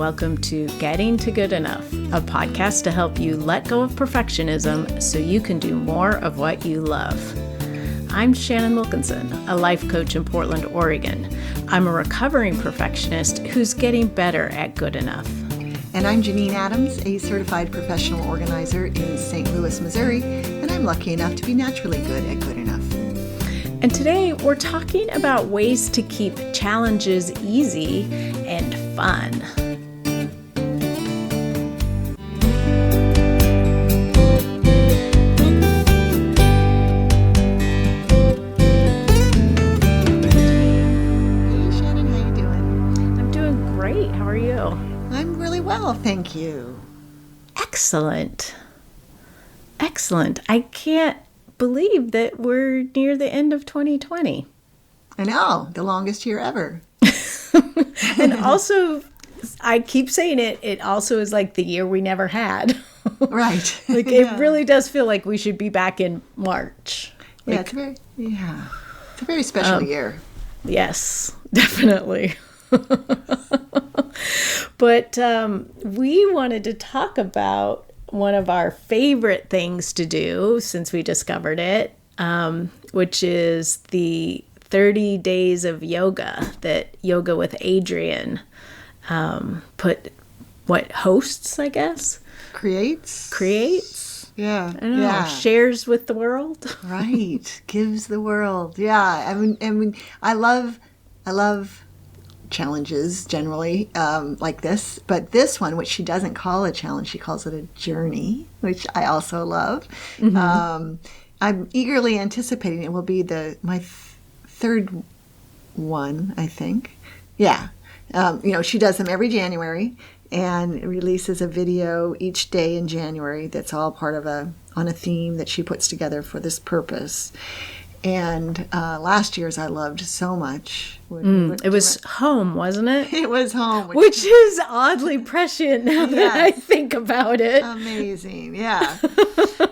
welcome to Getting to Good Enough, a podcast to help you let go of perfectionism so you can do more of what you love. I'm Shannon Wilkinson, a life coach in Portland, Oregon. I'm a recovering perfectionist who's getting better at good enough. And I'm Janine Adams, a certified professional organizer in St. Louis, Missouri, and I'm lucky enough to be naturally good at good enough. And today we're talking about ways to keep challenges easy and fun. Hey Shannon, how you doing? I'm doing great. How are you? I'm really well, thank you. Excellent. Excellent. I can't believe that we're near the end of 2020. I know, the longest year ever. And also, I keep saying it also is like the year we never had. Right. Like it really does feel like we should be back in March. Yeah, it's a very special year. Yes, definitely. But we wanted to talk about one of our favorite things to do since we discovered it, which is the 30 days of yoga that Yoga with Adriene hosts, I guess? Creates? Yeah. I don't know. Shares with the world? Right. Gives the world. Yeah. I mean, I love challenges generally like this, but this one, which she doesn't call a challenge, she calls it a journey, which I also love. Mm-hmm. I'm eagerly anticipating it will be my third one, I think. Yeah. She does them every January and releases a video each day in January that's all part of on a theme that she puts together for this purpose. And last year's I loved so much. It was home, wasn't it? It was home. Which is oddly prescient now that I think about it. Amazing, yeah.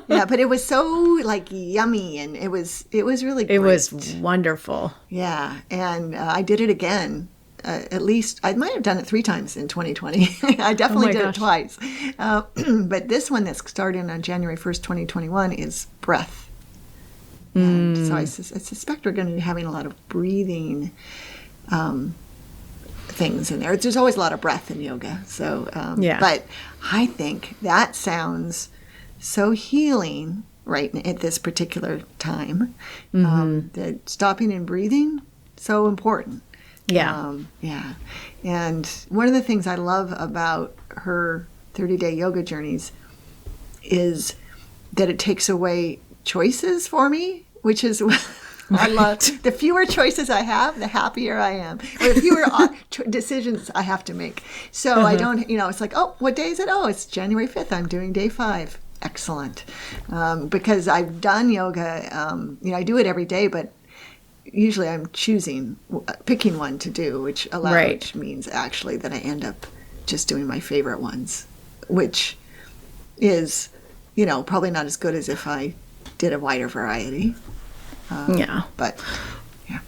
Yeah, but it was so like yummy and it was really great. It was wonderful. Yeah, and I did it again. At least, I might have done it 3 times in 2020. I definitely did it twice. But this one that's starting on January 1st, 2021 is breath. And so I suspect we're going to be having a lot of breathing things in there. There's always a lot of breath in yoga. So, but I think that sounds so healing right at this particular time. That stopping and breathing, so important. Yeah. And one of the things I love about her 30-day yoga journeys is that it takes away choices for me, which is I love. The fewer choices I have, the happier I am. Or the fewer decisions I have to make. So I don't, it's like, oh, what day is it? Oh, it's January 5th. I'm doing day 5. Excellent. Because I've done yoga, I do it every day, but usually I'm picking one to do, which means actually that I end up just doing my favorite ones, which is, probably not as good as if I did a wider variety. But, yeah.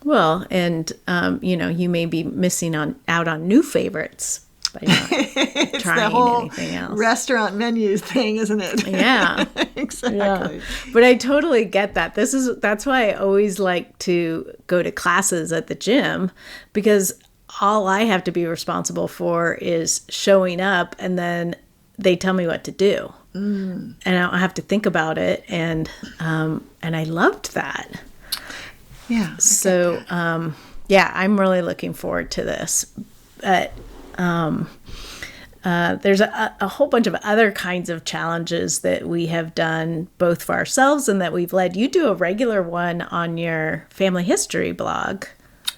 Well, and, you may be missing out on new favorites by not it's trying the whole anything else. Restaurant menus thing, isn't it? Yeah. Exactly. Yeah. But I totally get that. That's why I always like to go to classes at the gym, because all I have to be responsible for is showing up, and then they tell me what to do. And I don't have to think about it. And I loved that. Yeah. So, I'm really looking forward to this. But there's a whole bunch of other kinds of challenges that we have done both for ourselves and that we've led. You do a regular one on your family history blog.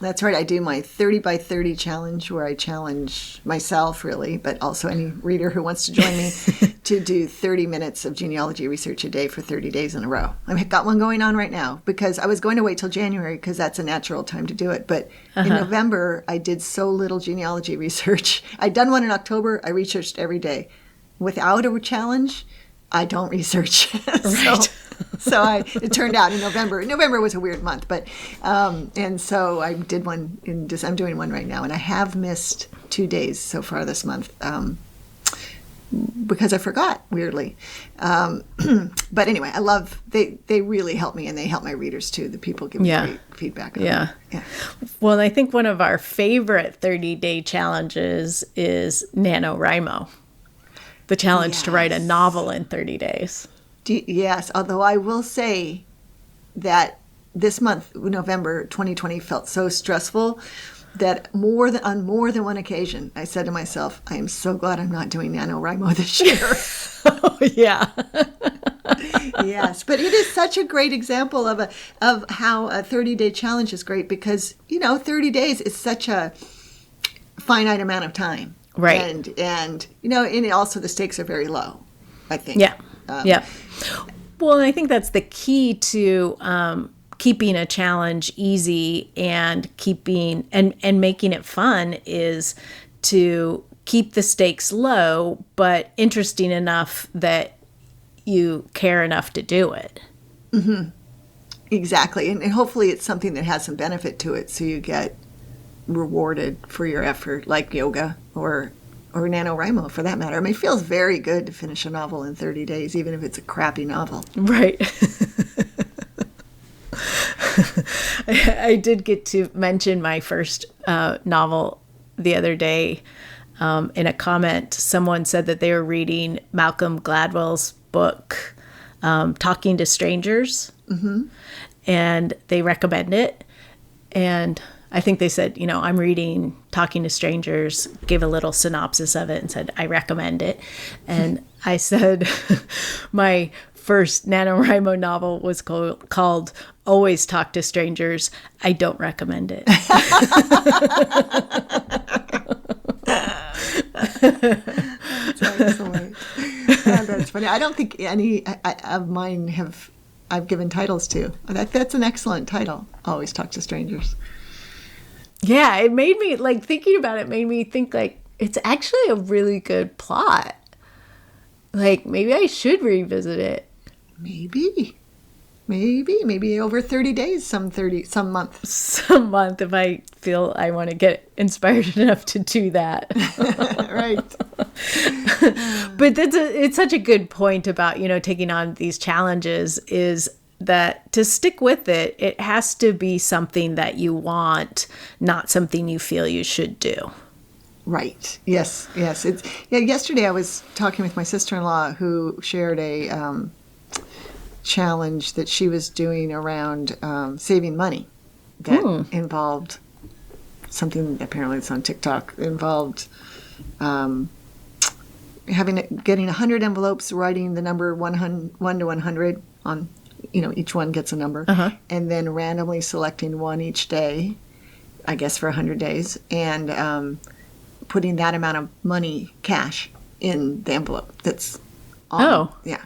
That's right. I do my 30 by 30 challenge where I challenge myself, really, but also any reader who wants to join me to do 30 minutes of genealogy research a day for 30 days in a row. I've got one going on right now because I was going to wait till January because that's a natural time to do it. But in November, I did so little genealogy research. I'd done one in October. I researched every day. Without a challenge, I don't research. Right. It turned out in November. November was a weird month, but and so I did one I'm doing one right now, and I have missed 2 days so far this month because I forgot, weirdly. But anyway, I love they really help me, and they help my readers too. The people give me great feedback. Yeah. Well, I think one of our favorite 30-day challenges is NaNoWriMo, the challenge to write a novel in 30 days. Yes, although I will say that this month, November 2020, felt so stressful that on more than one occasion, I said to myself, I am so glad I'm not doing NaNoWriMo this year. Oh, yeah. Yes, but it is such a great example of how a 30-day challenge is great because, 30 days is such a finite amount of time. Right. And also the stakes are very low, I think. Yeah. Yeah. Well, I think that's the key to keeping a challenge easy and and making it fun is to keep the stakes low, but interesting enough that you care enough to do it. Mm-hmm. Exactly. And hopefully it's something that has some benefit to it so you get rewarded for your effort, like yoga or NaNoWriMo for that matter. I mean, it feels very good to finish a novel in 30 days, even if it's a crappy novel. Right. I did get to mention my first novel the other day. In a comment, someone said that they were reading Malcolm Gladwell's book, Talking to Strangers, and they recommend it. And I think they said, I'm reading Talking to Strangers, gave a little synopsis of it and said, I recommend it. And I said, my first NaNoWriMo novel was called Always Talk to Strangers. I don't recommend it. That's excellent. That's funny. I don't think any of mine I've given titles to. That's an excellent title. Always Talk to Strangers. Yeah, it made me, thinking about it made me think, it's actually a really good plot. Maybe I should revisit it. Maybe over 30 days, some month. Some month if I feel I want to get inspired enough to do that. Right. But it's such a good point about, taking on these challenges is that to stick with it, it has to be something that you want, not something you feel you should do. Right. Yes. Yesterday I was talking with my sister-in-law who shared a challenge that she was doing around saving money that involved something, apparently it's on TikTok, involved getting 100 envelopes, writing the number 1 to 100 on, each one gets a number, and then randomly selecting one each day, I guess for 100 days, and putting that amount of money, cash, in the envelope that's on. Oh. Yeah.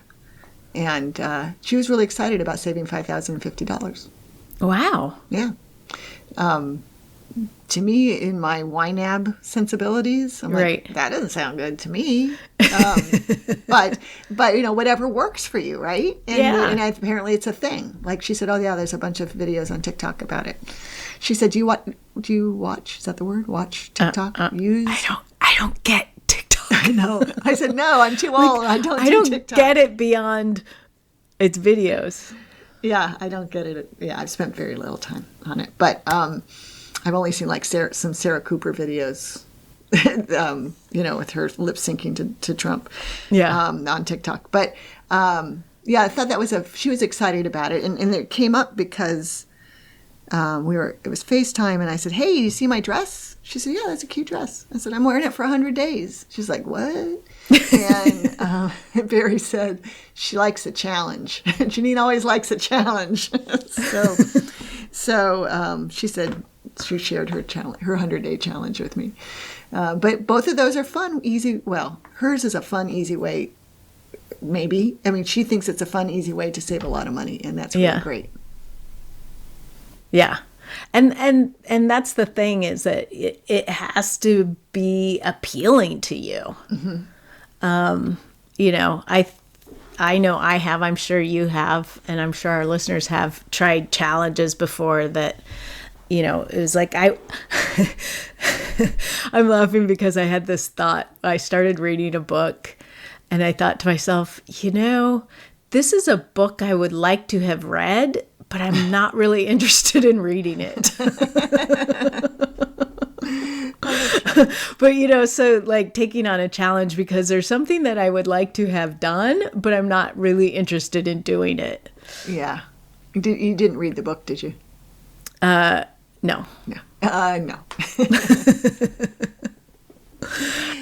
And she was really excited about saving $5,050. Wow. Yeah. To me, in my YNAB sensibilities, I'm like, that doesn't sound good to me. But whatever works for you, right? And apparently it's a thing. Like she said, oh yeah, there's a bunch of videos on TikTok about it. She said, do you watch? Is that the word? Watch TikTok? Use? I don't get TikTok. I know. I said, no, I'm too old. I don't TikTok. Get it beyond its videos. Yeah, I don't get it. Yeah, I've spent very little time on it. But I've only seen some Sarah Cooper videos, with her lip syncing to Trump on TikTok. But I thought she was excited about it. And it came up because it was FaceTime, and I said, hey, you see my dress? She said, yeah, that's a cute dress. I said, I'm wearing it for 100 days. She's like, what? And Barry said she likes a challenge. Janine always likes a challenge. So she said she shared her 100-day challenge with me. But both of those are fun, easy. Well, hers is a fun, easy way, maybe. I mean, she thinks it's a fun, easy way to save a lot of money, and that's really great. Yeah. And that's the thing is that it has to be appealing to you. Mm-hmm. I know I have, I'm sure you have, and I'm sure our listeners have tried challenges before that, you know, it was like I'm laughing because I had this thought. I started reading a book and I thought to myself, you know, this is a book I would like to have read, but I'm not really interested in reading it. But, you know, so like taking on a challenge because there's something that I would like to have done, but I'm not really interested in doing it. Yeah. You didn't read the book, did you? No. No. No.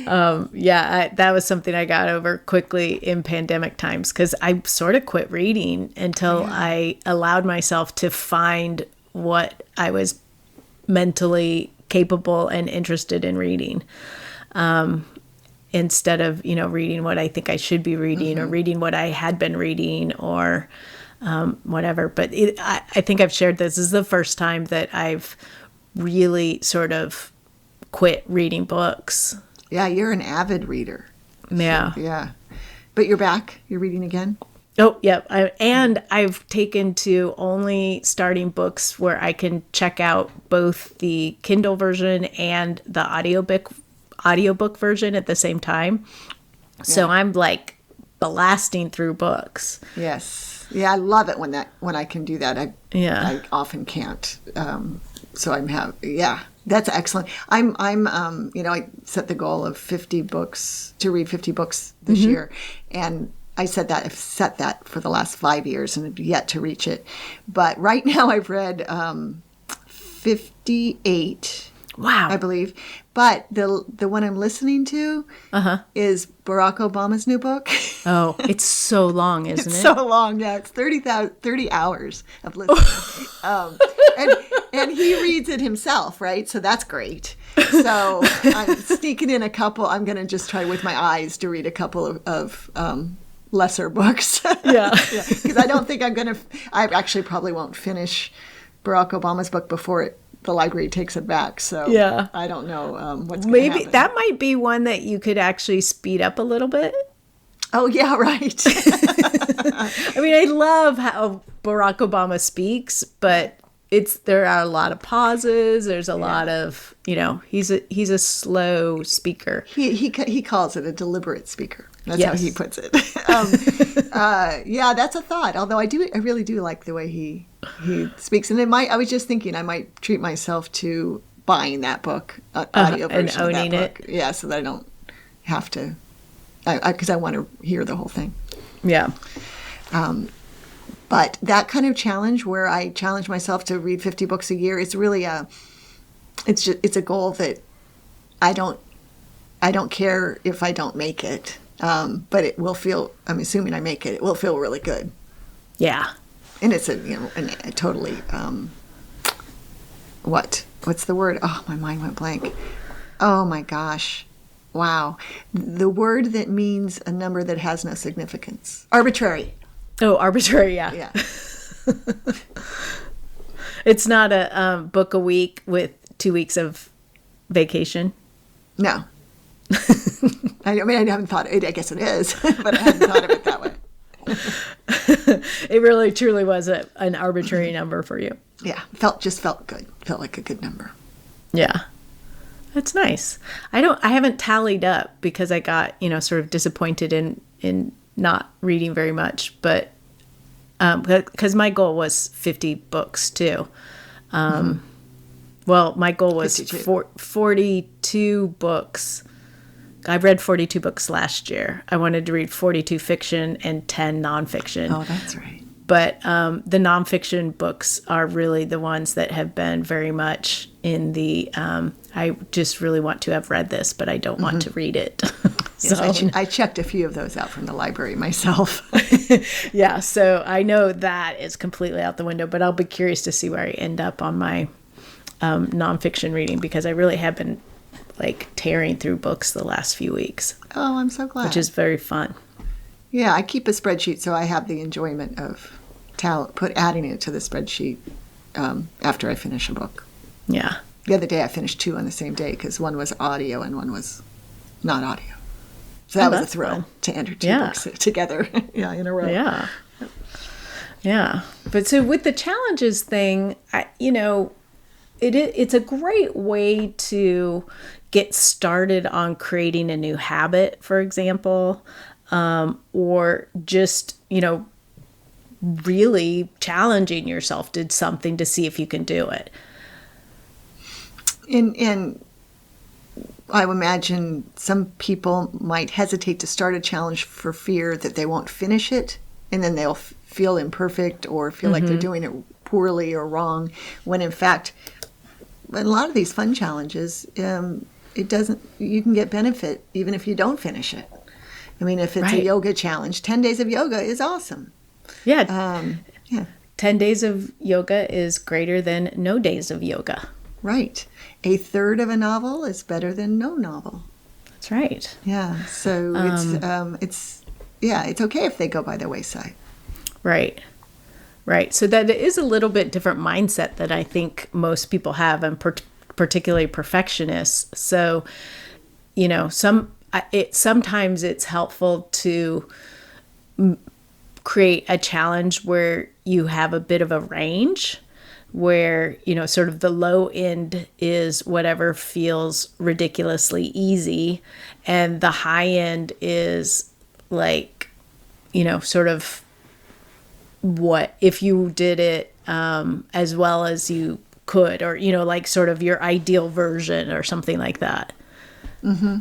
That was something I got over quickly in pandemic times because I sort of quit reading until I allowed myself to find what I was mentally capable and interested in reading, instead of, you know, reading what I think I should be reading or reading what I had been reading or whatever. But I think I've shared this is the first time that I've really sort of quit reading books. Yeah, you're an avid reader. Yeah. So, yeah. But you're back. You're reading again? Oh, yep. And I've taken to only starting books where I can check out both the Kindle version and the audiobook version at the same time. So I'm like blasting through books. Yes. Yeah, I love it when I can do that. I often can't. So that's excellent. I'm you know, I set the goal of 50 books to read 50 books this year, and I've set that for the last 5 years and have yet to reach it. But right now I've read 58. Wow. I believe. But the one I'm listening to is Barack Obama's new book. Oh, it's so long, isn't it? It's so long. Yeah, it's 30 hours of listening. And he reads it himself, right? So that's great. So I'm sneaking in a couple. I'm going to just try with my eyes to read a couple of lesser books. Yeah. Because I don't think I actually probably won't finish Barack Obama's book before the library takes it back. So I don't know what's going to happen. Maybe that might be one that you could actually speed up a little bit. Oh, yeah, right. I mean, I love how Barack Obama speaks, but there are a lot of pauses. There's a lot of, you know, he's a slow speaker. He calls it a deliberate speaker. That's how he puts it. Yeah, that's a thought. Although I really do like the way he speaks. And I was just thinking I might treat myself to buying that book, audio version and owning of that book. Yeah, so that I don't have to, because I want to hear the whole thing. Yeah. But that kind of challenge where I challenge myself to read 50 books a year, it's really it's a goal that I don't care if I don't make it. But it will feel, I'm assuming I make it will feel really good. Yeah. And it's a totally, what's the word? Oh, my mind went blank. Oh my gosh. Wow. The word that means a number that has no significance. Arbitrary. Oh, arbitrary. Yeah. Yeah. It's not a book a week with 2 weeks of vacation. No. I mean, I haven't thought it. I guess it is, but I hadn't thought of it that way. It really, truly was an arbitrary number for you. Yeah, just felt good. Felt like a good number. Yeah, that's nice. I haven't tallied up because I got, you know, sort of disappointed in not reading very much, but because my goal was 50 books too. Well, my goal was 42 books. I read 42 books last year. I wanted to read 42 fiction and 10 nonfiction. Oh, that's right. But the nonfiction books are really the ones that have been very much in the, I just really want to have read this, but I don't want to read it. Yes, I checked a few of those out from the library myself. Yeah, so I know that is completely out the window, but I'll be curious to see where I end up on my nonfiction reading because I really have been like tearing through books the last few weeks. Oh, I'm so glad. Which is very fun. Yeah, I keep a spreadsheet so I have the enjoyment of adding it to the spreadsheet after I finish a book. Yeah. The other day I finished 2 on the same day because one was audio and one was not audio. So that was a that's thrill fun. to enter two Yeah. books together, in a row. Yeah. Yeah. But so with the challenges thing, it's a great way to get started on creating a new habit, for example, or just, really challenging yourself to something to see if you can do it. And I would imagine some people might hesitate to start a challenge for fear that they won't finish it, and then they'll feel imperfect or feel like they're doing it poorly or wrong, when in fact, a lot of these fun challenges, you can get benefit even if you don't finish it. I mean, if it's a yoga challenge, 10 days of yoga is awesome. Yeah. Yeah. 10 days of yoga is greater than no days of yoga. Right. A third of a novel is better than no novel. That's right. Yeah. So it's okay if they go by the wayside. Right. Right. So that is a little bit different mindset that I think most people have, and particularly perfectionists. So, sometimes it's helpful to create a challenge where you have a bit of a range, where, sort of the low end is whatever feels ridiculously easy, and the high end is like, sort of what if you did it as well as you could, or like sort of your ideal version or something like that. Mm-hmm.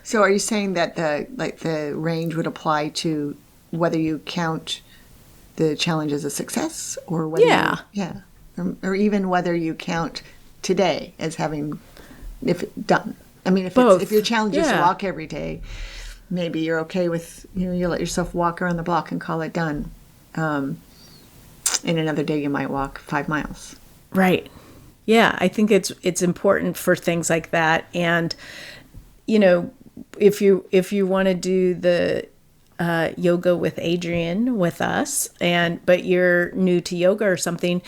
So are you saying that the range would apply to whether you count the challenge as a success, or whether or even whether you count today as having done? I mean, if your challenge is to walk every day, maybe you're okay with you let yourself walk around the block and call it done. In another day, you might walk 5 miles. Right. Yeah, I think it's important for things like that. And, if you want to do the yoga with Adriene with us, but you're new to yoga or something,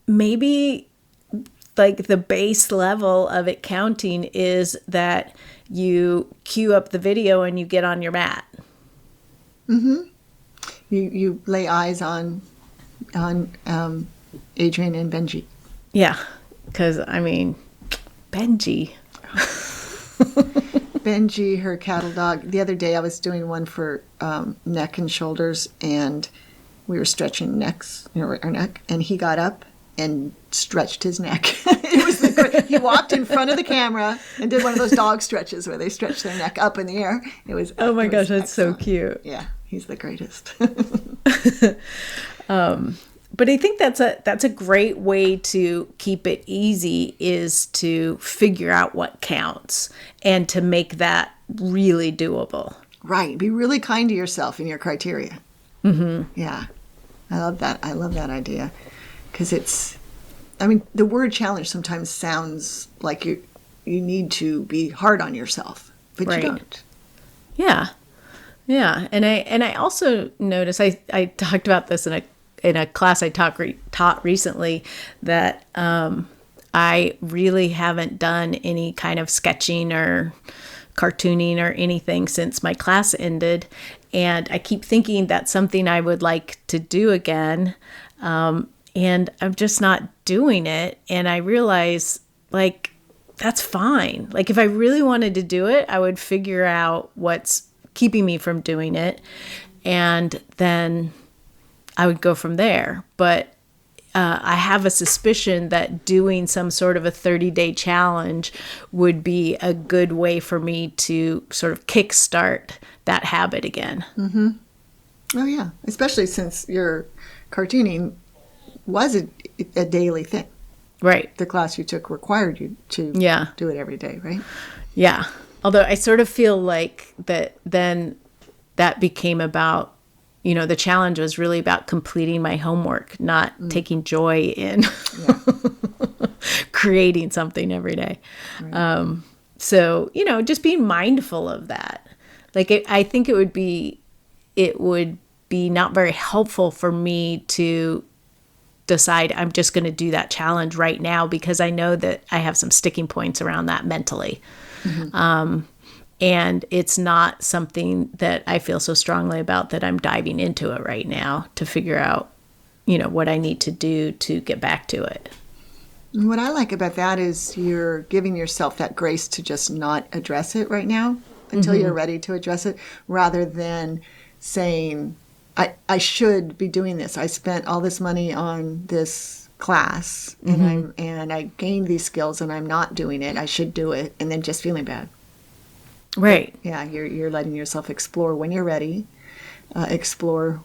maybe like the base level of it counting is that you cue up the video and you get on your mat. Mm-hmm. You lay eyes on Adriene and Benji. Yeah, because Benji. Benji, her cattle dog. The other day I was doing one for neck and shoulders, and we were stretching our neck, and he got up and stretched his neck. It was he walked in front of the camera and did one of those dog stretches where they stretch their neck up in the air. It was oh my gosh, that's excellent. so cute. Yeah, he's the greatest. But I think that's a great way to keep it easy, is to figure out what counts and to make that really doable. Right. Be really kind to yourself in your criteria. Mm-hmm. Yeah. I love that. I love that idea. Because the word challenge sometimes sounds like you need to be hard on yourself, but you don't. Yeah. Yeah. And I also noticed, I talked about this in a class I taught recently, that I really haven't done any kind of sketching or cartooning or anything since my class ended. And I keep thinking that's something I would like to do again. And I'm just not doing it. And I realize, that's fine. If I really wanted to do it, I would figure out what's keeping me from doing it. And then I would go from there. But I have a suspicion that doing some sort of a 30-day challenge would be a good way for me to sort of kickstart that habit again. Mm-hmm. Oh, yeah. Especially since your cartooning was a daily thing. Right. The class you took required you to do it every day, right? Yeah. Although I sort of feel like that then that became about, the challenge was really about completing my homework, not taking joy in creating something every day. Right. So, just being mindful of that. I think it would be not very helpful for me to decide I'm just going to do that challenge right now, because I know that I have some sticking points around that mentally. Mm-hmm. And it's not something that I feel so strongly about that I'm diving into it right now to figure out, what I need to do to get back to it. What I like about that is you're giving yourself that grace to just not address it right now until you're ready to address it, rather than saying, I should be doing this. I spent all this money on this class and I gained these skills and I'm not doing it. I should do it. And then just feeling bad. Right. Yeah, you're letting yourself explore when you're ready, explore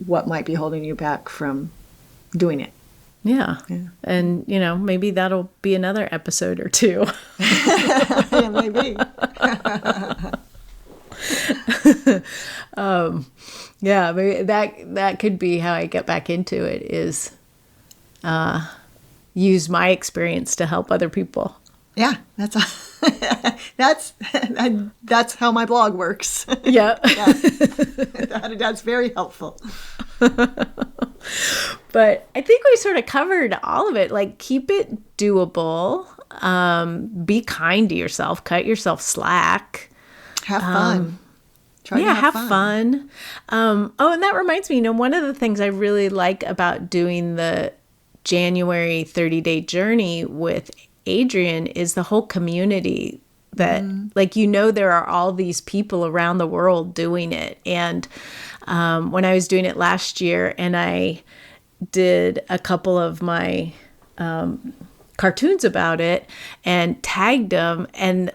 what might be holding you back from doing it. Yeah. And, maybe that'll be another episode or two. Yeah, maybe. Yeah, maybe that could be how I get back into it, is use my experience to help other people. Yeah, that's how my blog works. Yeah. Yeah. That's very helpful. But I think we sort of covered all of it. Like, keep it doable. Be kind to yourself. Cut yourself slack. Have fun. Try to have fun. And that reminds me, one of the things I really like about doing the January 30-day journey with Adriene is the whole community that, there are all these people around the world doing it. And when I was doing it last year, and I did a couple of my cartoons about it and tagged them, and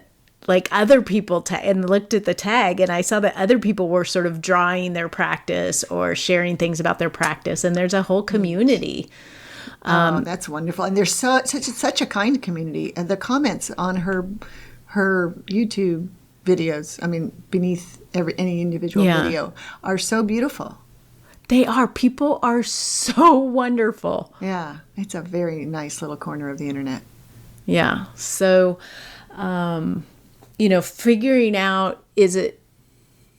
other people and looked at the tag, and I saw that other people were sort of drawing their practice or sharing things about their practice, and there's a whole community. That's wonderful. And there's such a kind community. And the comments on her YouTube videos, beneath any individual video, are so beautiful. They are. People are so wonderful. Yeah. It's a very nice little corner of the internet. Yeah. So, figuring out, it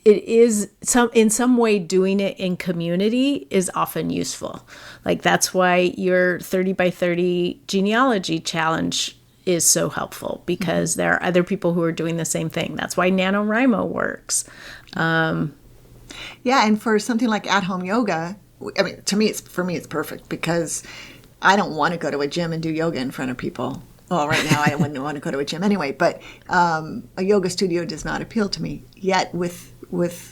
is in some way doing it in community is often useful. That's why your 30 by 30 genealogy challenge is so helpful, because there are other people who are doing the same thing. That's why NaNoWriMo works. Yeah, and for something like at-home yoga, for me it's perfect, because I don't want to go to a gym and do yoga in front of people. Well, right now I wouldn't want to go to a gym anyway, but a yoga studio does not appeal to me. Yet with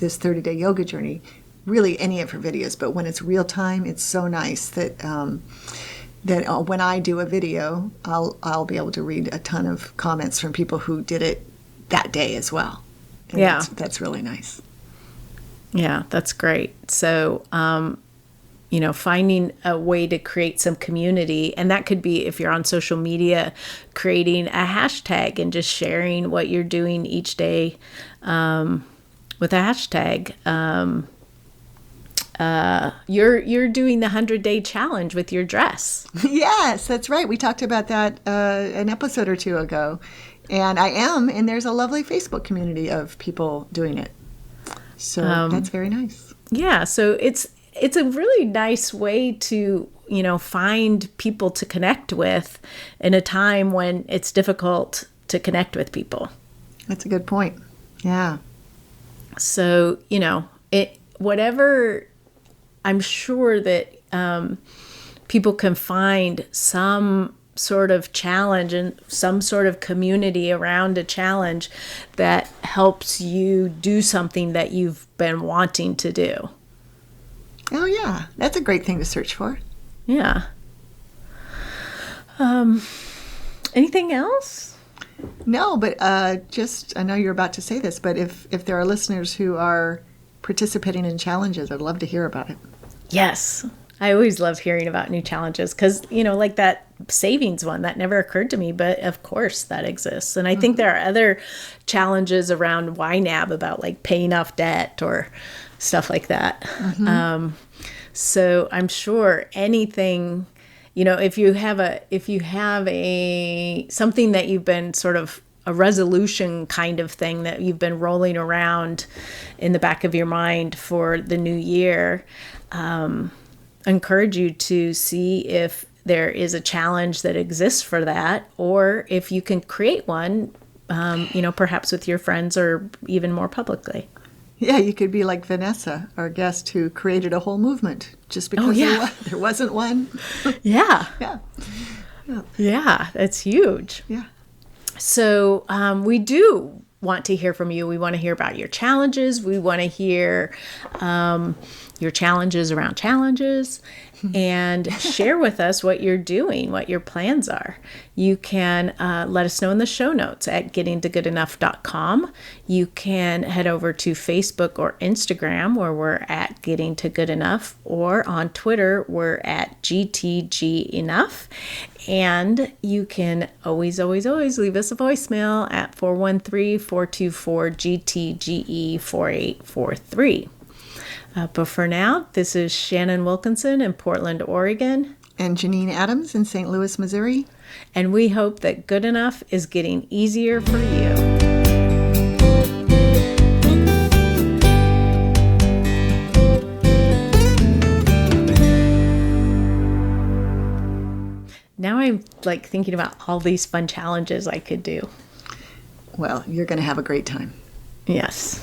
this 30-day yoga journey, really any of her videos, but when it's real time, it's so nice that when I do a video, I'll be able to read a ton of comments from people who did it that day as well. And that's really nice. Yeah, that's great. So, finding a way to create some community, and that could be, if you're on social media, creating a hashtag and just sharing what you're doing each day with a hashtag. You're doing the 100-day challenge with your dress. Yes, that's right. We talked about that an episode or two ago, and I am, and there's a lovely Facebook community of people doing it. So that's very nice. Yeah, so it's a really nice way to, find people to connect with in a time when it's difficult to connect with people. That's a good point. Yeah. So, I'm sure that people can find some sort of challenge and some sort of community around a challenge that helps you do something that you've been wanting to do. Oh, yeah. That's a great thing to search for. Yeah. Anything else? No, but I know you're about to say this, but if there are listeners who are participating in challenges, I'd love to hear about it. Yes. I always love hearing about new challenges, because, like that savings one, that never occurred to me, but of course that exists. And I think there are other challenges around YNAB about paying off debt or stuff like that. So I'm sure anything, if you have something that you've been sort of a resolution kind of thing that you've been rolling around in the back of your mind for the new year, encourage you to see if there is a challenge that exists for that, or if you can create one perhaps with your friends or even more publicly. Yeah, you could be like Vanessa, our guest, who created a whole movement just because there wasn't one. Yeah. Yeah. Yeah, that's huge. Yeah. So we do want to hear from you. We want to hear about your challenges. We want to hear your challenges around challenges and share with us what you're doing, what your plans are. You can let us know in the show notes at gettingtogoodenough.com. You can head over to Facebook or Instagram where we're at Getting to Good Enough, or on Twitter we're at GTG Enough. And you can always, always, always leave us a voicemail at 413-424-GTGE4843. But for now, this is Shannon Wilkinson in Portland, Oregon. And Janine Adams in St. Louis, Missouri. And we hope that good enough is getting easier for you. Now I'm thinking about all these fun challenges I could do. Well, you're going to have a great time. Yes.